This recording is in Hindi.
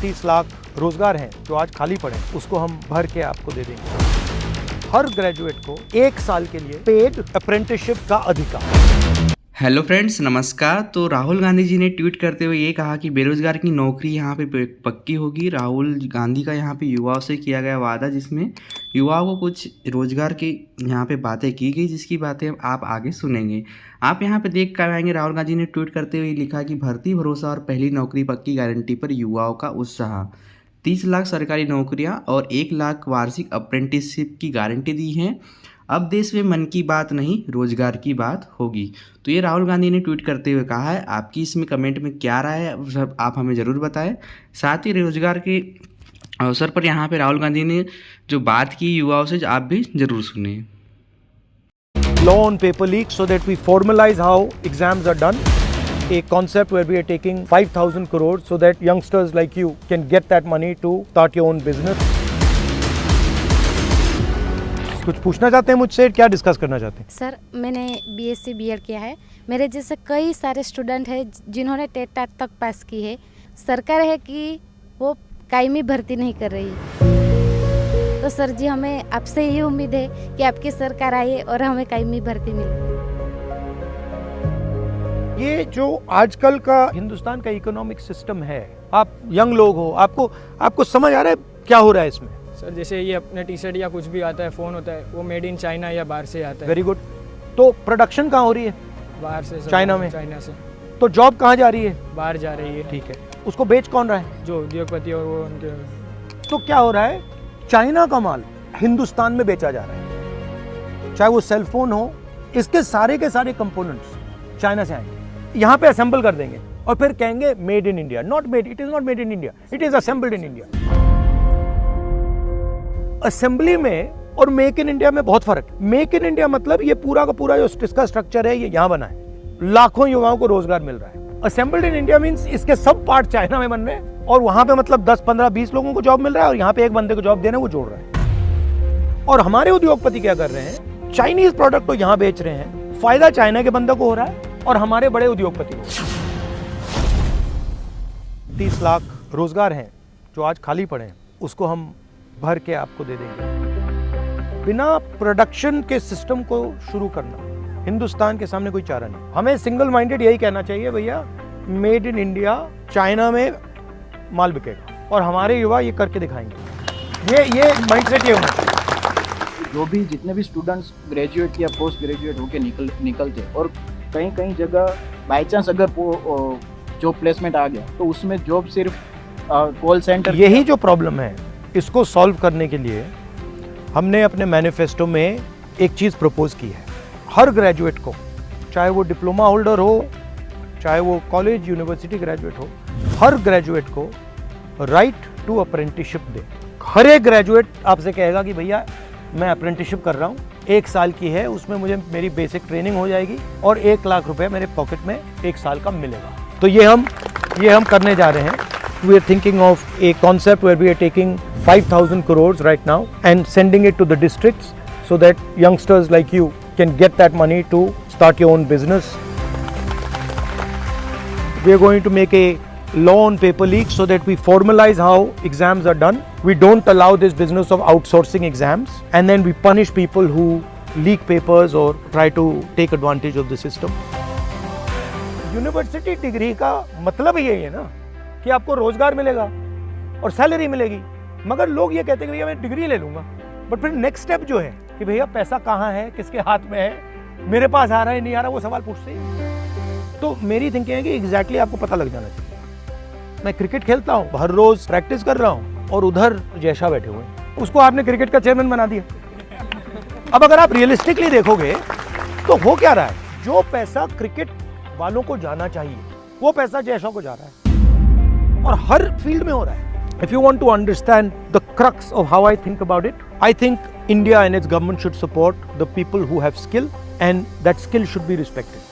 30 लाख रोजगार हैं जो आज खाली पड़े, उसको हम भर के आपको दे देंगे। हर ग्रेजुएट को 1 साल के लिए पेड अप्रेंटिसशिप का अधिकार। हेलो फ्रेंड्स, नमस्कार। तो राहुल गांधी जी ने ट्वीट करते हुए ये कहा कि बेरोजगार की नौकरी यहाँ पे पक्की होगी। राहुल गांधी का यहाँ पे युवाओं से किया गया वादा, जिसमें युवाओं को कुछ रोजगार की यहाँ पे बातें की गई, जिसकी बातें आप आगे सुनेंगे। आप यहाँ पे देख कर आएंगे, राहुल गांधी ने ट्वीट करते हुए लिखा कि भर्ती भरोसा और पहली नौकरी पक्की गारंटी पर युवाओं का उत्साह। 30 लाख सरकारी नौकरियाँ और 1 लाख वार्षिक अप्रेंटिसशिप की गारंटी दी है। अब देश में मन की बात नहीं, रोजगार की बात होगी। तो ये राहुल गांधी ने ट्वीट करते हुए कहा है। आपकी इसमें कमेंट में क्या राय है, सब आप हमें ज़रूर बताएं। साथ ही रोजगार के अवसर पर यहाँ पे राहुल गांधी ने जो बात की युवाओं से, आप भी ज़रूर सुने। Law on paper leak so that we formalize how exams are done. A concept where we are taking 5,000 crores so that youngsters like you can get that money to start your own business. कुछ पूछना चाहते हैं मुझसे, क्या डिस्कस करना चाहते हैं? सर, मैंने बीएससी बीएड किया है। मेरे जैसे कई सारे स्टूडेंट हैं जिन्होंने टेट तक पास की है। सरकार है कि वो कायमी भर्ती नहीं कर रही। तो सर जी, हमें आपसे ये उम्मीद है कि आपकी सरकार आए और हमें कायमी भर्ती मिले। ये जो आजकल का हिंदुस्तान का इकोनॉमिक सिस्टम है, आप यंग लोग हो, आपको समझ आ रहा है क्या हो रहा है इसमें? सर, जैसे ये अपने टी शर्ट या कुछ भी आता है, फ़ोन होता है, वो मेड इन चाइना या बाहर से आता है। Very good. तो प्रोडक्शन कहाँ हो रही है? बाहर से सर, चाइना में। चाइना से। तो जॉब कहाँ जा रही है? बाहर जा रही है। ठीक है, उसको बेच कौन रहा है? जो उद्योगपति और वो उनके। तो क्या हो रहा है, चाइना का माल हिंदुस्तान में बेचा जा रहा है। चाहे वो सेल फोन हो, इसके सारे के सारे कंपोनेंट्स चाइना से आएंगे, यहाँ पे असेंबल कर देंगे और फिर कहेंगे made in India. Not made, it is not made in India, it is assembled in India. Assembly में और मेक इन इंडिया में बहुत फर्क है। मेक इन इंडिया मतलब ये पूरा का पूरा जो इसका स्ट्रक्चर है, ये यहाँ बना है, लाखों युवाओं को रोजगार मिल रहा है। असेंबल्ड इन इंडिया मींस इसके सब पार्ट चाइना में बन रहे हैं और वहां पे मतलब 10, 15, 20 लोगों को जॉब मिल रहा है और यहाँ पे एक बंदे को जॉब देना वो जोड़ रहा है। और हमारे उद्योगपति क्या कर रहे हैं, चाइनीज प्रोडक्ट को यहाँ बेच रहे हैं। फायदा चाइना के बंदे को हो रहा है और हमारे बड़े उद्योगपति को। 30 लाख रोजगार हैं जो आज खाली पड़े हैं, उसको हम भर के आपको दे देंगे। बिना प्रोडक्शन के सिस्टम को शुरू करना हिंदुस्तान के सामने कोई चारा नहीं। हमें सिंगल माइंडेड यही कहना चाहिए, भैया मेड इन इंडिया, चाइना में माल बिकेगा और हमारे युवा ये करके दिखाएंगे। ये माइंडसेट ये होना चाहिए। जो भी जितने भी स्टूडेंट्स ग्रेजुएट या पोस्ट ग्रेजुएट होके निकलते और कहीं जगह बाई चांस अगर जॉब प्लेसमेंट आ गया तो उसमें जॉब सिर्फ कॉल सेंटर। यही जो प्रॉब्लम है, इसको सॉल्व करने के लिए हमने अपने मैनिफेस्टो में एक चीज़ प्रपोज की है। हर ग्रेजुएट को, चाहे वो डिप्लोमा होल्डर हो, चाहे वो कॉलेज यूनिवर्सिटी ग्रेजुएट हो, हर ग्रेजुएट को राइट टू अप्रेंटिसशिप दे। हर एक ग्रेजुएट आपसे कहेगा कि भैया मैं अप्रेंटिसशिप कर रहा हूँ, 1 साल की है, उसमें मुझे मेरी बेसिक ट्रेनिंग हो जाएगी और 1 लाख रुपए मेरे पॉकेट में 1 साल का मिलेगा। तो ये हम करने जा रहे हैं। We are thinking of a concept where we are taking 5,000 crores right now and sending it to the districts so that youngsters like you can get that money to start your own business. We are going to make a law on paper leak so that we formalize how exams are done. We don't allow this business of outsourcing exams and then we punish people who leak papers or try to take advantage of the system. University degree का मतलब ही यही है ना कि आपको रोजगार मिलेगा और सैलरी मिलेगी। मगर लोग ये कहते हैं कि भैया मैं डिग्री ले लूंगा, बट फिर नेक्स्ट स्टेप जो है कि भैया पैसा कहाँ है, किसके हाथ में है, मेरे पास आ रहा है नहीं आ रहा, वो सवाल पूछते हैं। तो मेरी थिंकिंग है कि एग्जैक्टली आपको पता लग जाना चाहिए। मैं क्रिकेट खेलता हूँ, हर रोज प्रैक्टिस कर रहा हूँ और उधर जैसा बैठे हुए हैं, उसको आपने क्रिकेट का चेयरमैन बना दिया। अब अगर आप रियलिस्टिकली देखोगे तो हो क्या रहा है, जो पैसा क्रिकेट वालों को जाना चाहिए वो पैसा जैसा को जा रहा है और हर फील्ड में हो रहा है। If you want to understand the crux of how I think about it, I think India and its government should support the people who have skill and that skill should be respected.